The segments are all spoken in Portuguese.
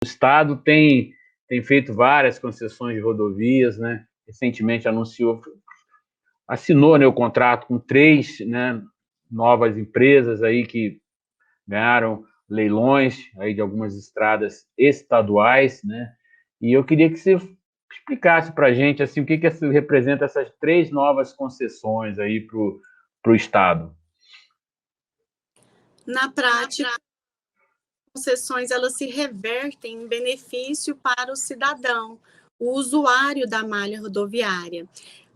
O Estado tem feito várias concessões de rodovias, né? Recentemente assinou, né, o contrato com 3, né, novas empresas aí que ganharam leilões aí de algumas estradas estaduais, né? E eu queria que você explicasse para a gente assim, o que representa essas 3 novas concessões aí para o Estado. Na prática, concessões elas se revertem em benefício para o cidadão, o usuário da malha rodoviária.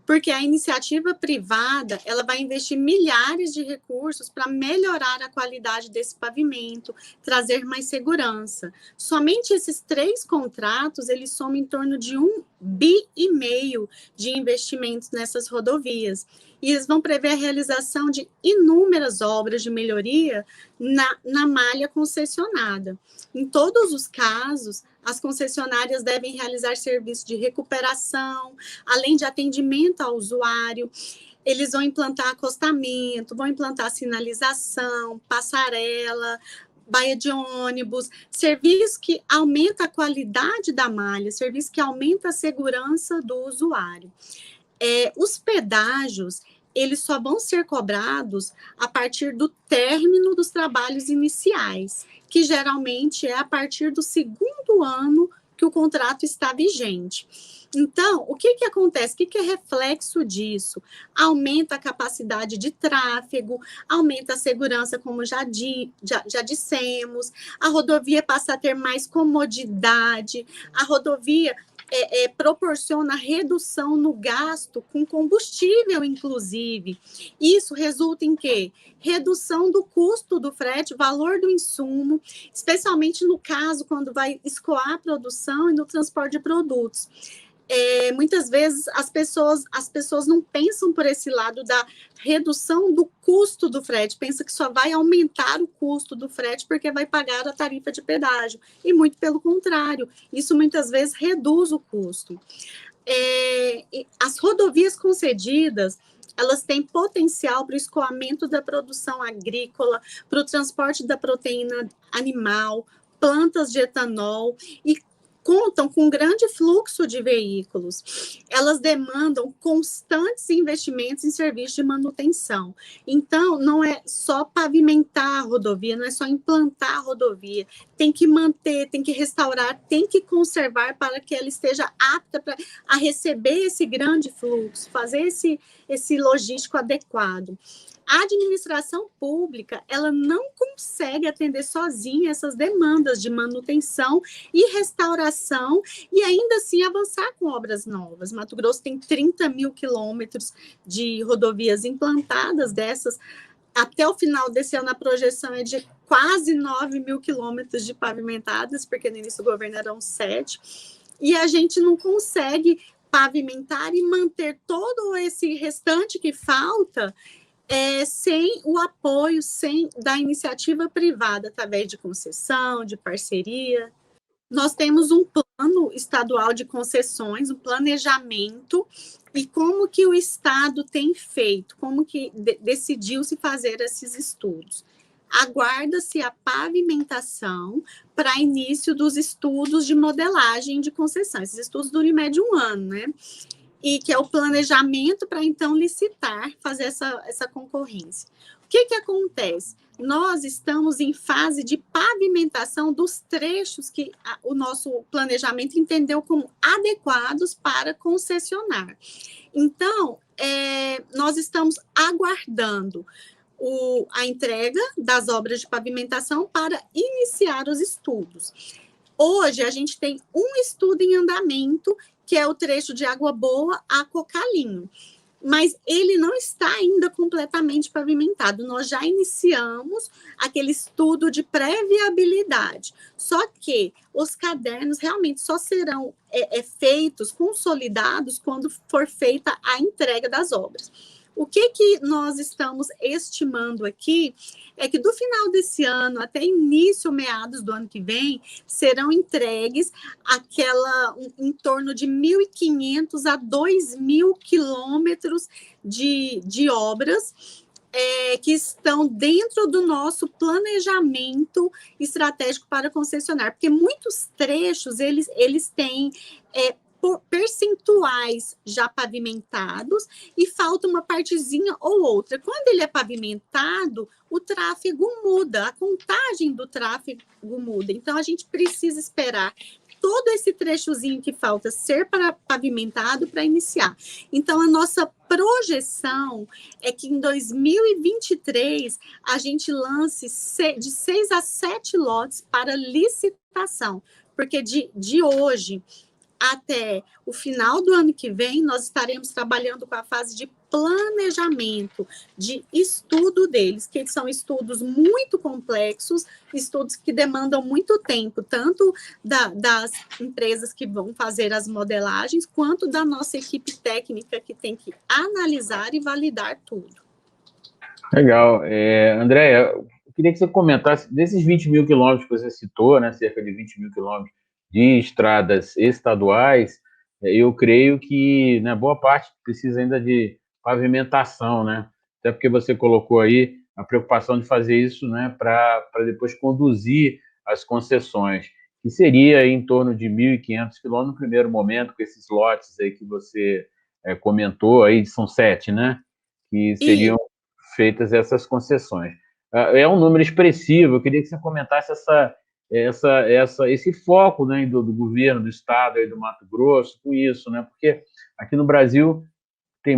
Porque a iniciativa privada, ela vai investir milhares de recursos para melhorar a qualidade desse pavimento, trazer mais segurança. Somente esses 3 contratos, eles somam em torno de 1,5 bi de investimentos nessas rodovias. E eles vão prever a realização de inúmeras obras de melhoria na malha concessionada. Em todos os casos, as concessionárias devem realizar serviços de recuperação, além de atendimento ao usuário. Eles vão implantar acostamento, vão implantar sinalização, passarela, baía de ônibus, serviço que aumenta a qualidade da malha, serviço que aumenta a segurança do usuário. Os pedágios, eles só vão ser cobrados a partir do término dos trabalhos iniciais, que geralmente é a partir do 2º ano que o contrato está vigente. Então, o que acontece? O que é reflexo disso? Aumenta a capacidade de tráfego, aumenta a segurança, como já dissemos, a rodovia passa a ter mais comodidade, a rodovia proporciona redução no gasto com combustível, inclusive. Isso resulta em quê? Redução do custo do frete, valor do insumo, especialmente no caso quando vai escoar a produção e no transporte de produtos. Muitas vezes as pessoas não pensam por esse lado da redução do custo do frete, pensa que só vai aumentar o custo do frete porque vai pagar a tarifa de pedágio, e muito pelo contrário, isso muitas vezes reduz o custo. As rodovias concedidas, elas têm potencial para o escoamento da produção agrícola, para o transporte da proteína animal, plantas de etanol, e contam com um grande fluxo de veículos. Elas demandam constantes investimentos em serviços de manutenção. Então, não é só pavimentar a rodovia, não é só implantar a rodovia, tem que manter, tem que restaurar, tem que conservar para que ela esteja apta a receber esse grande fluxo, fazer esse logístico adequado. A administração pública, ela não consegue atender sozinha essas demandas de manutenção e restauração e ainda assim avançar com obras novas. Mato Grosso tem 30 mil quilômetros de rodovias implantadas, dessas até o final desse ano a projeção é de quase 9 mil quilômetros de pavimentadas, porque no início do governo eram 7, e a gente não consegue pavimentar e manter todo esse restante que falta sem o apoio da iniciativa privada, através de concessão, de parceria. Nós temos um plano estadual de concessões, um planejamento, e como que o Estado tem feito, como que decidiu-se fazer esses estudos. Aguarda-se a pavimentação para início dos estudos de modelagem de concessão. Esses estudos duram em média 1 ano, né? E que é o planejamento para, então, licitar, fazer essa concorrência. O que acontece? Nós estamos em fase de pavimentação dos trechos que o nosso planejamento entendeu como adequados para concessionar. Então, nós estamos aguardando a entrega das obras de pavimentação para iniciar os estudos. Hoje, a gente tem um estudo em andamento, que é o trecho de Água Boa a Cocalinho, mas ele não está ainda completamente pavimentado. Nós já iniciamos aquele estudo de pré-viabilidade, só que os cadernos realmente só serão feitos, consolidados, quando for feita a entrega das obras. O que nós estamos estimando aqui é que do final desse ano até início, meados do ano que vem, serão entregues em torno de 1.500 a 2.000 quilômetros de obras, que estão dentro do nosso planejamento estratégico para concessionário, porque muitos trechos, eles têm percentuais já pavimentados e falta uma partezinha ou outra. Quando ele é pavimentado, o tráfego muda, a contagem do tráfego muda. Então, a gente precisa esperar todo esse trechozinho que falta ser pavimentado para iniciar. Então, a nossa projeção é que em 2023 a gente lance de 6 a 7 lotes para licitação, porque de hoje até o final do ano que vem, nós estaremos trabalhando com a fase de planejamento, de estudo deles, que são estudos muito complexos, estudos que demandam muito tempo, tanto das empresas que vão fazer as modelagens, quanto da nossa equipe técnica, que tem que analisar e validar tudo. Legal. Andréia, eu queria que você comentasse, desses 20 mil quilômetros que você citou, né, cerca de 20 mil quilômetros de estradas estaduais, eu creio que, né, boa parte precisa ainda de pavimentação, né? Até porque você colocou aí a preocupação de fazer isso, né, para depois conduzir as concessões, que seria em torno de 1.500 quilômetros no primeiro momento, com esses lotes aí que você comentou, aí são 7, né? Que seriam feitas essas concessões. É um número expressivo, eu queria que você comentasse esse foco, né, do governo, do estado e do Mato Grosso com isso, né? Porque aqui no Brasil tem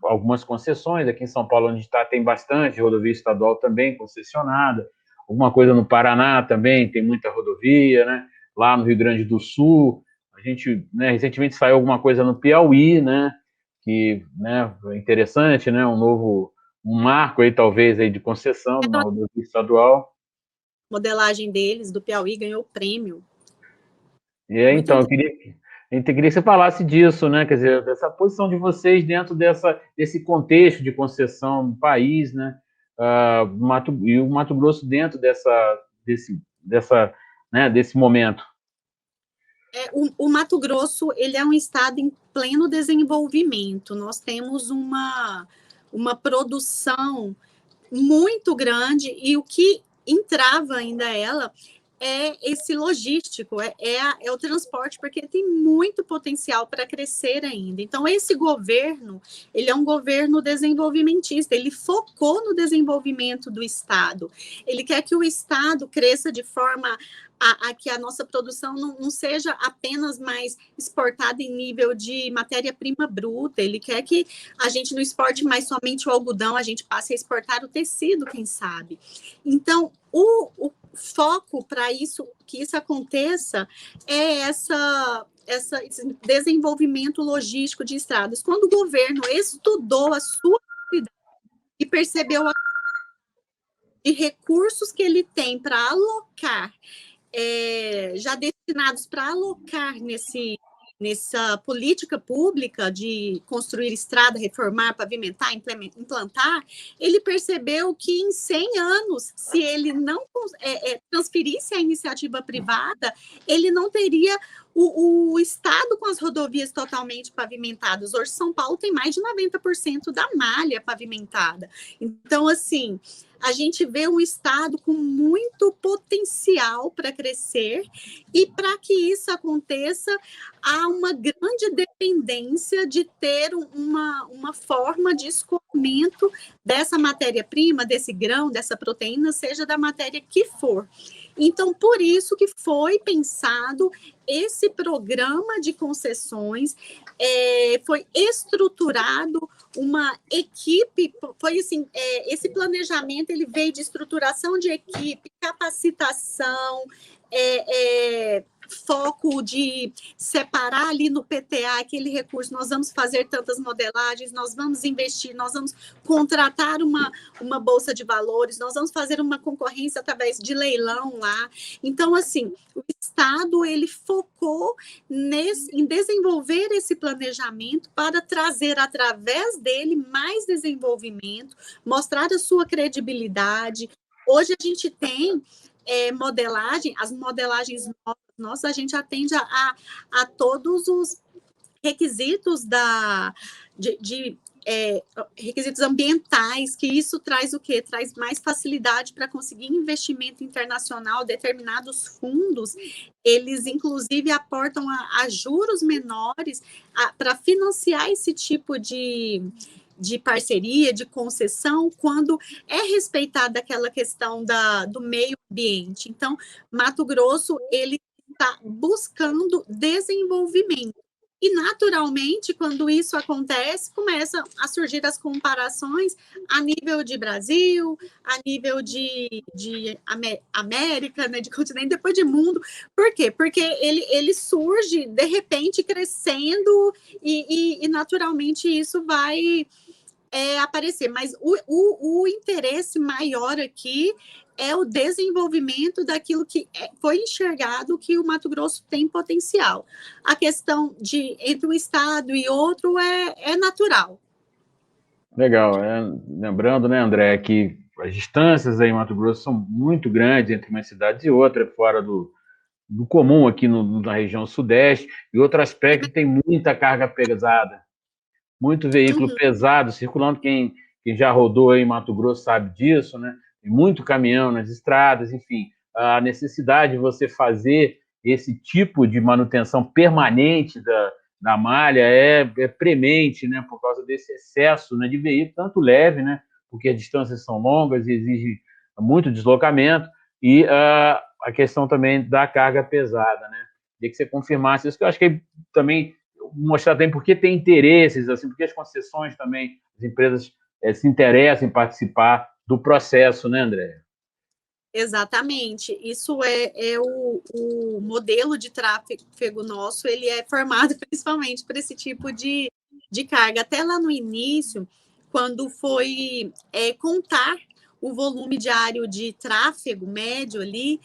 algumas concessões, aqui em São Paulo, onde está, tem bastante rodovia estadual também concessionada, alguma coisa no Paraná também, tem muita rodovia, né? Lá no Rio Grande do Sul, a gente, né, recentemente saiu alguma coisa no Piauí, né? Que, né, é interessante, né? Um marco aí, talvez, aí de concessão numa rodovia estadual. Modelagem deles, do Piauí, ganhou prêmio. Então, eu queria que você falasse disso, né? Quer dizer, dessa posição de vocês dentro desse contexto de concessão no país, né? E o Mato Grosso dentro desse momento. O Mato Grosso, ele é um estado em pleno desenvolvimento. Nós temos uma produção muito grande e o que entrava ainda ela é esse logístico, é o transporte, porque tem muito potencial para crescer ainda. Então, esse governo, ele é um governo desenvolvimentista, ele focou no desenvolvimento do Estado. Ele quer que o Estado cresça de forma a que a nossa produção não seja apenas mais exportada em nível de matéria-prima bruta, ele quer que a gente não exporte mais somente o algodão, a gente passe a exportar o tecido, quem sabe. Então, o foco para isso, que isso aconteça, é esse desenvolvimento logístico de estradas. Quando o governo estudou a sua e percebeu de recursos que ele tem para alocar, já destinados para alocar nessa política pública de construir estrada, reformar, pavimentar, implantar, ele percebeu que em 100 anos, se ele não transferisse a iniciativa privada, ele não teria o estado com as rodovias totalmente pavimentadas. Hoje, São Paulo tem mais de 90% da malha pavimentada. Então, assim, a gente vê um estado com muito potencial para crescer, e para que isso aconteça, há uma grande dependência de ter uma forma de escoamento dessa matéria-prima, desse grão, dessa proteína, seja da matéria que for. Então, por isso que foi pensado esse programa de concessões, foi estruturado uma equipe, foi assim, esse planejamento ele veio de estruturação de equipe, capacitação, foco de separar ali no PTA aquele recurso, nós vamos fazer tantas modelagens, nós vamos investir, nós vamos contratar uma bolsa de valores, nós vamos fazer uma concorrência através de leilão lá. Então, assim, o Estado, ele focou em desenvolver esse planejamento para trazer, através dele, mais desenvolvimento, mostrar a sua credibilidade. Hoje a gente tem modelagem, as modelagens novas, a gente atende a todos os requisitos de requisitos ambientais, que isso traz o quê? Traz mais facilidade para conseguir investimento internacional, determinados fundos, eles inclusive aportam a juros menores para financiar esse tipo de parceria, de concessão, quando é respeitada aquela questão do meio ambiente. Então, Mato Grosso, ele está buscando desenvolvimento. E, naturalmente, quando isso acontece, começam a surgir as comparações a nível de Brasil, a nível de América, né, de continente, depois de mundo. Por quê? Porque ele surge, de repente, crescendo e naturalmente, isso vai aparecer. Mas o interesse maior aqui é o desenvolvimento daquilo que foi enxergado que o Mato Grosso tem potencial. A questão de entre um estado e outro é natural. Legal. Lembrando, né, André, que as distâncias aí em Mato Grosso são muito grandes entre uma cidade e outra, fora do comum aqui na região sudeste. E outro aspecto, tem muita carga pesada, muito veículo pesado circulando. Quem já rodou aí em Mato Grosso sabe disso, né? Tem muito caminhão nas estradas, enfim. A necessidade de você fazer esse tipo de manutenção permanente da malha é premente, né? Por causa desse excesso, né, de veículo, tanto leve, né? Porque as distâncias são longas e exige muito deslocamento, e a questão também da carga pesada, né? Queria que você confirmasse isso, que eu acho que também mostrar também por que tem interesses, assim, porque as concessões também, as empresas se interessam em participar do processo, né, André? Exatamente. Isso é o modelo de tráfego nosso, ele é formado principalmente por esse tipo de carga. Até lá no início, quando foi contar o volume diário de tráfego médio ali,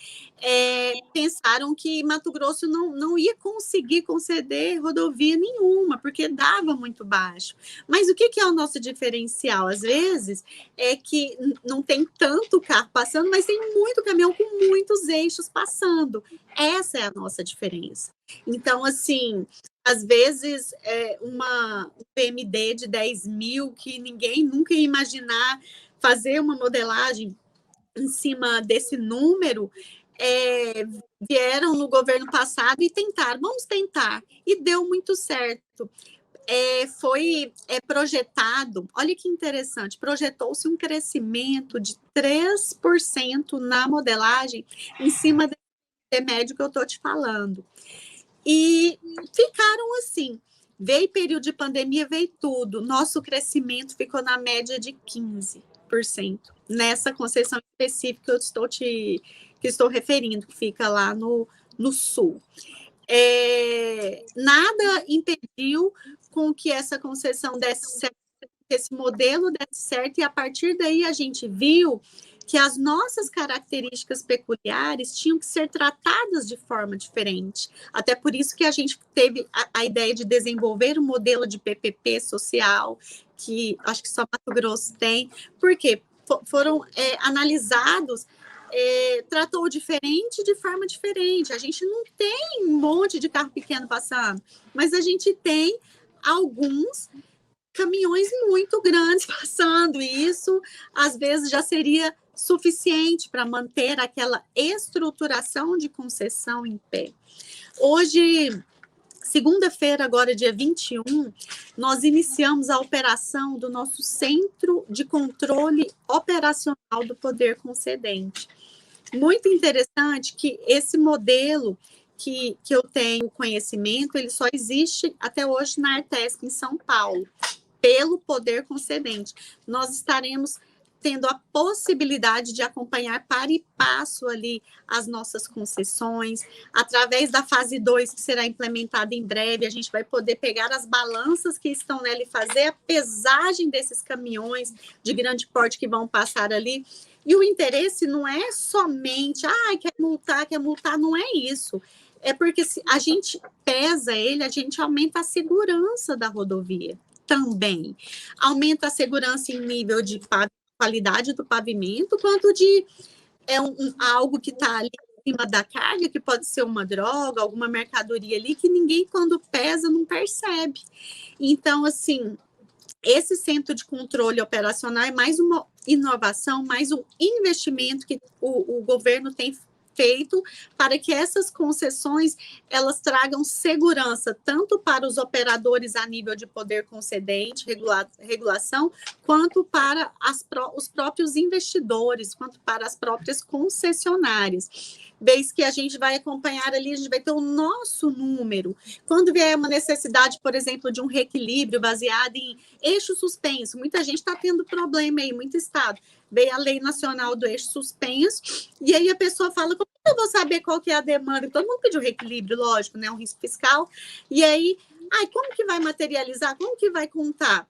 pensaram que Mato Grosso não ia conseguir conceder rodovia nenhuma, porque dava muito baixo. Mas o que é o nosso diferencial? Às vezes é que não tem tanto carro passando, mas tem muito caminhão com muitos eixos passando. Essa é a nossa diferença. Então, assim, às vezes, um PMD de 10 mil, que ninguém nunca ia imaginar fazer uma modelagem em cima desse número, vieram no governo passado e tentaram, vamos tentar, e deu muito certo. Foi projetado, olha que interessante, projetou-se um crescimento de 3% na modelagem em cima desse remédio que eu estou te falando. E ficaram assim, veio período de pandemia, veio tudo, nosso crescimento ficou na média de 15%, nessa concessão específica que estou referindo, que fica lá no sul. Nada impediu com que essa concessão desse certo, que esse modelo desse certo, e a partir daí a gente viu que as nossas características peculiares tinham que ser tratadas de forma diferente. Até por isso que a gente teve a ideia de desenvolver um modelo de PPP social, que acho que só Mato Grosso tem, porque foram analisados, tratou diferente de forma diferente. A gente não tem um monte de carro pequeno passando, mas a gente tem alguns caminhões muito grandes passando, e isso às vezes já seria suficiente para manter aquela estruturação de concessão em pé. Hoje, segunda-feira, agora dia 21, nós iniciamos a operação do nosso Centro de Controle Operacional do Poder Concedente. Muito interessante que esse modelo que eu tenho conhecimento, ele só existe até hoje na Artesp, em São Paulo, pelo Poder Concedente. Nós estaremos tendo a possibilidade de acompanhar para e passo ali as nossas concessões, através da fase 2, que será implementada em breve, a gente vai poder pegar as balanças que estão nela e fazer a pesagem desses caminhões de grande porte que vão passar ali. E o interesse não é somente, quer multar, não é isso. É porque se a gente pesa ele, a gente aumenta a segurança da rodovia também. Aumenta a segurança em nível de qualidade do pavimento, quanto de algo que está ali em cima da carga, que pode ser uma droga, alguma mercadoria ali, que ninguém, quando pesa, não percebe. Então, assim, esse centro de controle operacional é mais uma inovação, mais um investimento que o governo tem feito para que essas concessões elas tragam segurança tanto para os operadores a nível de poder concedente, regulação, quanto para os próprios investidores, quanto para as próprias concessionárias. Vez que a gente vai acompanhar ali, a gente vai ter o nosso número. Quando vier uma necessidade, por exemplo, de um reequilíbrio baseado em eixo suspenso, muita gente está tendo problema aí, muito estado. Veio a lei nacional do eixo suspenso, e aí a pessoa fala, como eu vou saber qual que é a demanda? Todo mundo pediu reequilíbrio, lógico, né? Um risco fiscal. E aí, como que vai materializar? Como que vai contar?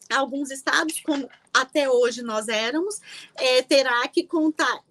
Alguns estados, como até hoje nós éramos, terá que contar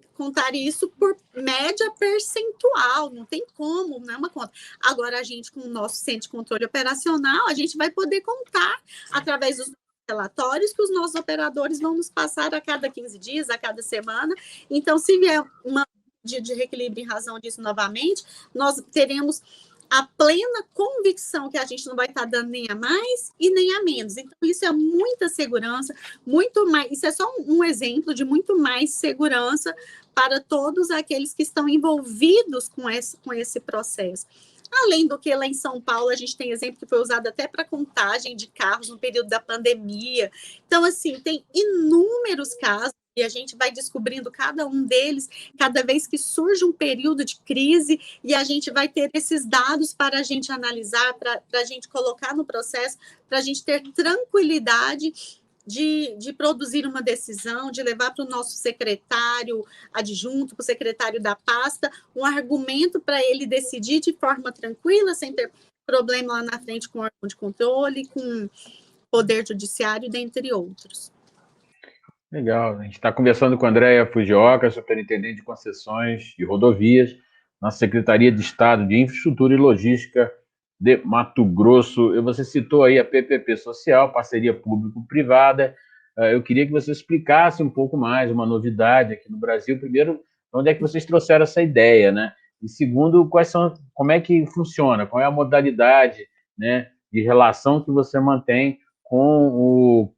isso por média percentual, não tem como, não é uma conta. Agora, a gente, com o nosso centro de controle operacional, a gente vai poder contar através dos relatórios que os nossos operadores vão nos passar a cada 15 dias, a cada semana. Então, se vier uma de reequilíbrio em razão disso novamente, nós teremos a plena convicção que a gente não vai estar dando nem a mais e nem a menos. Então, isso é muita segurança, muito mais. Isso é só um exemplo de muito mais segurança para todos aqueles que estão envolvidos com esse processo. Além do que, lá em São Paulo, a gente tem exemplo que foi usado até para contagem de carros no período da pandemia. Então, assim, tem inúmeros casos e a gente vai descobrindo cada um deles cada vez que surge um período de crise e a gente vai ter esses dados para a gente analisar, para a gente colocar no processo, para a gente ter tranquilidade de produzir uma decisão, de levar para o nosso secretário adjunto, para o secretário da pasta, um argumento para ele decidir de forma tranquila, sem ter problema lá na frente com o órgão de controle, com o Poder Judiciário, dentre outros. Legal, a gente está conversando com a Andréia Fujioka, superintendente de concessões de rodovias, na Secretaria de Estado de Infraestrutura e Logística de Mato Grosso. Você citou aí a PPP Social, parceria público-privada. Eu queria que você explicasse um pouco mais, uma novidade aqui no Brasil. Primeiro, onde é que vocês trouxeram essa ideia, né? E segundo, como é que funciona, qual é a modalidade, né, de relação que você mantém com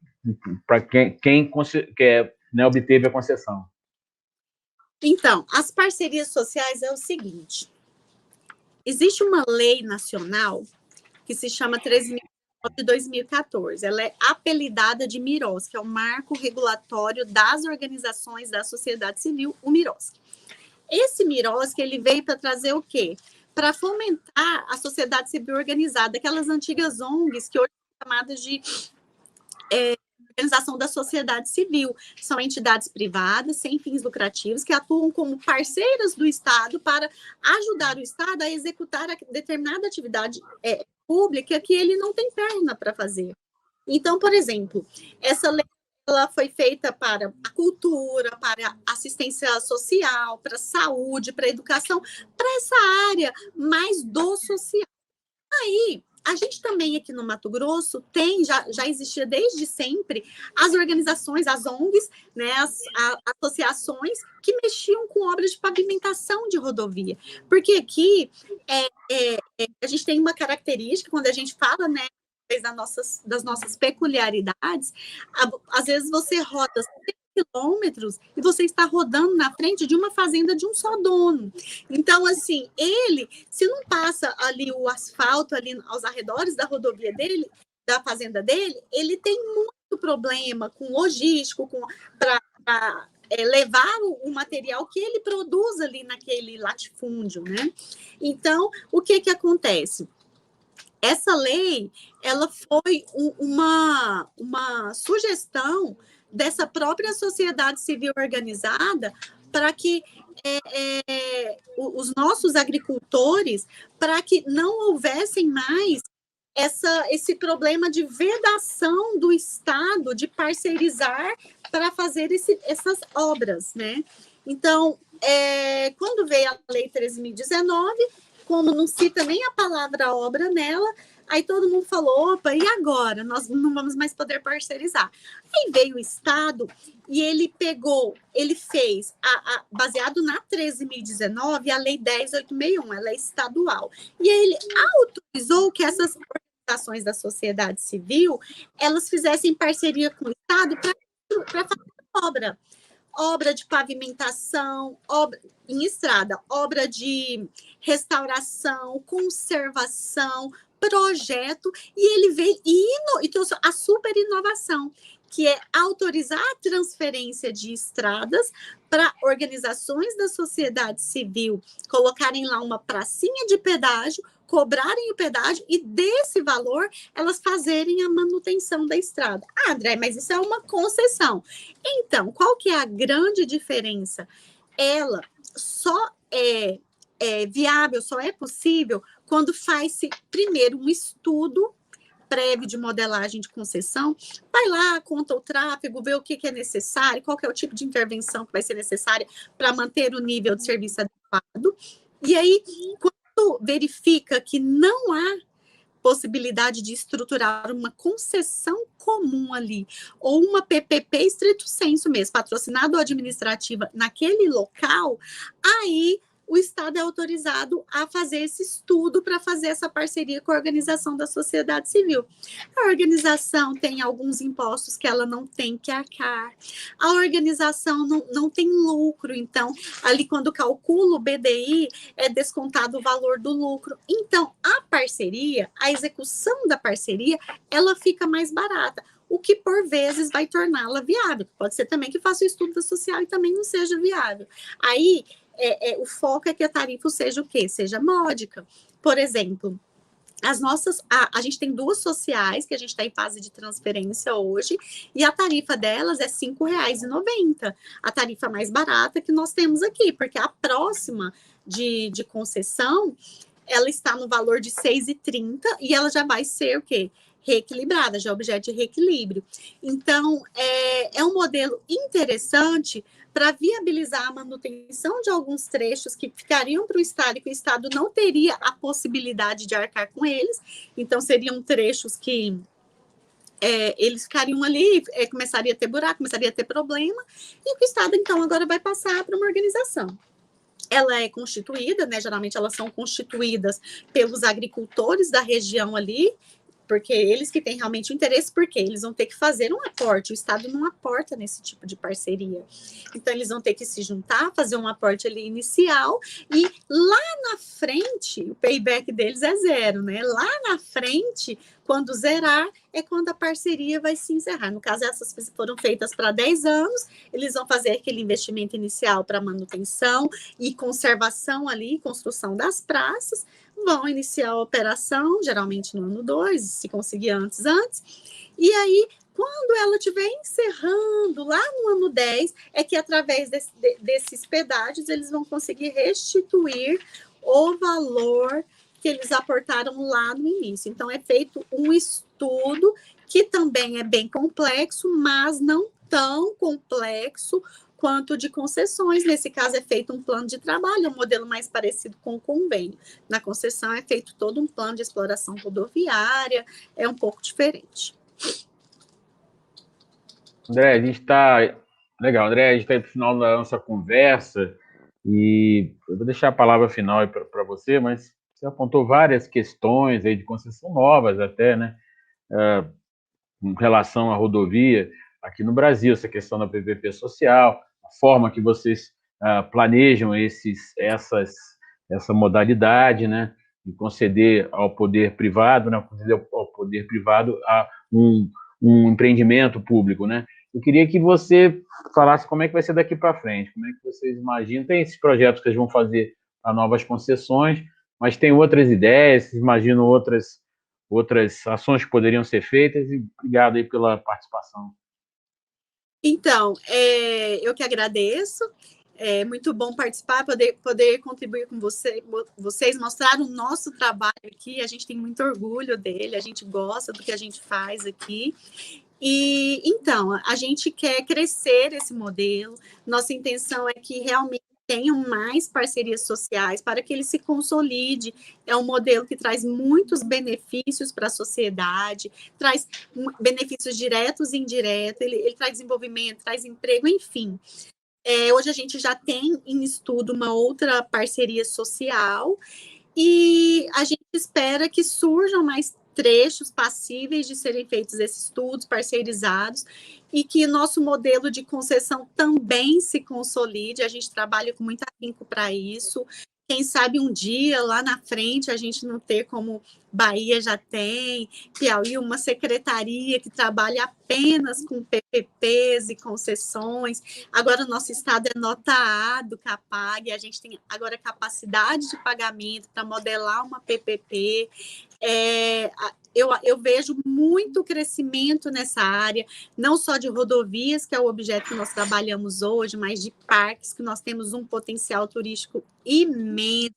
para quem quer, né, obteve a concessão. Então, as parcerias sociais é o seguinte, existe uma lei nacional que se chama 13.000 de 2014, ela é apelidada de MIROS, que é o Marco Regulatório das Organizações da Sociedade Civil, o MIROS. Esse MIROS, que ele veio para trazer o quê? Para fomentar a sociedade civil organizada, aquelas antigas ONGs que hoje são chamadas de organização da sociedade civil. São entidades privadas, sem fins lucrativos, que atuam como parceiras do Estado para ajudar o Estado a executar determinada atividade pública que ele não tem perna para fazer. Então, por exemplo, essa lei ela foi feita para a cultura, para a assistência social, para a saúde, para a educação, para essa área mais do social. Aí, a gente também aqui no Mato Grosso tem, já existia desde sempre, as organizações, as ONGs, né, as associações que mexiam com obras de pavimentação de rodovia. Porque aqui a gente tem uma característica, quando a gente fala, né, das nossas peculiaridades, às vezes você roda 100 quilômetros e você está rodando na frente de uma fazenda de um só dono. Então, assim, se não passa ali o asfalto ali aos arredores da rodovia dele, da fazenda dele, ele tem muito problema com logístico, para levar o material que ele produz ali naquele latifúndio, né? Então, o que acontece? Essa lei, ela foi uma sugestão dessa própria sociedade civil organizada para que os nossos agricultores, para que não houvessem mais esse problema de vedação do Estado de parceirizar para fazer essas obras, né? Então, quando veio a Lei 13.019, como não cita nem a palavra obra nela, aí todo mundo falou, opa, e agora? Nós não vamos mais poder parcerizar. Aí veio o Estado e ele fez, baseado na 13.019, a Lei 10.861, ela é estadual. E aí ele autorizou que essas organizações da sociedade civil, elas fizessem parceria com o Estado para fazer obra de pavimentação, obra em estrada, obra de restauração, conservação, projeto, e ele veio e trouxe a super inovação, que é autorizar a transferência de estradas para organizações da sociedade civil colocarem lá uma pracinha de pedágio, cobrarem o pedágio e desse valor elas fazerem a manutenção da estrada. Ah, André, mas isso é uma concessão. Então, qual que é a grande diferença? Ela só é viável, só é possível quando faz-se primeiro um estudo prévio de modelagem de concessão, vai lá, conta o tráfego, vê o que é necessário, qual que é o tipo de intervenção que vai ser necessária para manter o nível de serviço adequado. E aí, quando verifica que não há possibilidade de estruturar uma concessão comum ali, ou uma PPP estrito sensu mesmo, patrocinado ou administrativa naquele local, aí o Estado é autorizado a fazer esse estudo para fazer essa parceria com a organização da sociedade civil. A organização tem alguns impostos que ela não tem que arcar. A organização não tem lucro, então, ali quando calcula o BDI, é descontado o valor do lucro. Então, a parceria, a execução da parceria, ela fica mais barata, o que por vezes vai torná-la viável. Pode ser também que faça o estudo social e também não seja viável. Aí, o foco é que a tarifa seja o quê? Seja módica. Por exemplo, a gente tem 2 sociais que a gente está em fase de transferência hoje, e a tarifa delas é R$ 5,90, a tarifa mais barata que nós temos aqui, porque a próxima de concessão, ela está no valor de R$ 6,30 e ela já vai ser o quê? Reequilibrada, já é objeto de reequilíbrio. Então, é um modelo interessante para viabilizar a manutenção de alguns trechos que ficariam para o Estado e que o Estado não teria a possibilidade de arcar com eles. Então, seriam trechos que eles ficariam ali, começaria a ter buraco, começaria a ter problema, e o Estado, então, agora vai passar para uma organização. Ela é constituída, né? Geralmente elas são constituídas pelos agricultores da região ali, porque eles que têm realmente interesse, porque eles vão ter que fazer um aporte, o Estado não aporta nesse tipo de parceria. Então, eles vão ter que se juntar, fazer um aporte ali inicial, e lá na frente, o payback deles é 0, né? Lá na frente, quando zerar, é quando a parceria vai se encerrar. No caso, essas foram feitas para 10 anos, eles vão fazer aquele investimento inicial para manutenção e conservação ali, construção das praças, vão iniciar a operação, geralmente no ano 2, se conseguir antes. E aí, quando ela estiver encerrando lá no ano 10, é que através desses pedágios eles vão conseguir restituir o valor que eles aportaram lá no início. Então, é feito um estudo que também é bem complexo, mas não tão complexo quanto de concessões. Nesse caso, é feito um plano de trabalho, um modelo mais parecido com o convênio. Na concessão, é feito todo um plano de exploração rodoviária, é um pouco diferente. André, a gente está... Legal, André, a gente está no final da nossa conversa e eu vou deixar a palavra final para você, mas você apontou várias questões aí de concessão novas até, né? Com relação à rodovia aqui no Brasil, essa questão da PPP social, a forma que vocês planejam essa modalidade, né, de conceder ao poder privado, né, conceder ao poder privado um empreendimento público, né? Eu queria que você falasse como é que vai ser daqui para frente, como é que vocês imaginam, tem esses projetos que eles vão fazer a novas concessões, mas tem outras ideias, vocês imaginam outras ações que poderiam ser feitas, e obrigado aí pela participação. Então, eu que agradeço, é muito bom participar, poder contribuir com vocês, mostrar o nosso trabalho aqui, a gente tem muito orgulho dele, a gente gosta do que a gente faz aqui, e então, a gente quer crescer esse modelo, nossa intenção é que realmente tenham mais parcerias sociais para que ele se consolide. É um modelo que traz muitos benefícios para a sociedade, traz benefícios diretos e indiretos, ele traz desenvolvimento, traz emprego, enfim. Hoje a gente já tem em estudo uma outra parceria social e a gente espera que surjam mais trechos passíveis de serem feitos esses estudos parceirizados, e que nosso modelo de concessão também se consolide. A gente trabalha com muito afinco para isso. Quem sabe um dia, lá na frente, a gente não ter, como Bahia já tem, Piauí, uma secretaria que trabalha apenas com PPPs e concessões. Agora, o nosso estado é nota A do CAPAG, a gente tem agora capacidade de pagamento para modelar uma PPP. Eu vejo muito crescimento nessa área, não só de rodovias, que é o objeto que nós trabalhamos hoje, mas de parques, que nós temos um potencial turístico imenso,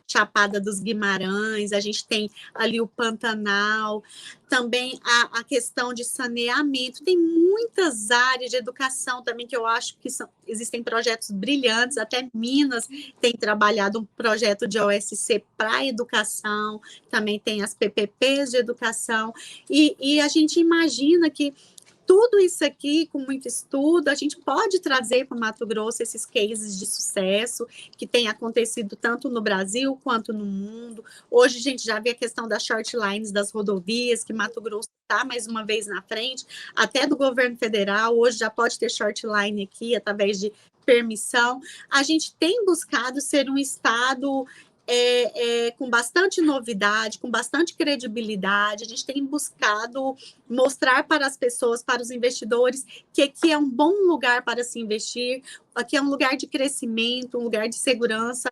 Chapada dos Guimarães, a gente tem ali o Pantanal, também a questão de saneamento, tem muitas áreas de educação também que eu acho que existem projetos brilhantes, até Minas tem trabalhado um projeto de OSC para educação, também tem as PPPs de educação, e a gente imagina que tudo isso aqui, com muito estudo, a gente pode trazer para o Mato Grosso esses cases de sucesso que tem acontecido tanto no Brasil quanto no mundo. Hoje a gente já vê a questão das short lines das rodovias, que Mato Grosso está mais uma vez na frente, até do governo federal. Hoje já pode ter short line aqui, através de permissão. A gente tem buscado ser um estado com bastante novidade, com bastante credibilidade. A gente tem buscado mostrar para as pessoas, para os investidores, que aqui é um bom lugar para se investir, aqui é um lugar de crescimento, um lugar de segurança,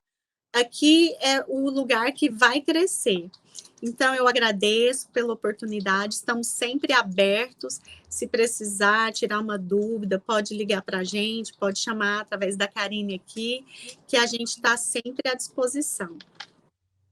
aqui é o lugar que vai crescer. Então, eu agradeço pela oportunidade, estamos sempre abertos. Se precisar tirar uma dúvida, pode ligar para a gente, pode chamar através da Karine aqui, que a gente está sempre à disposição.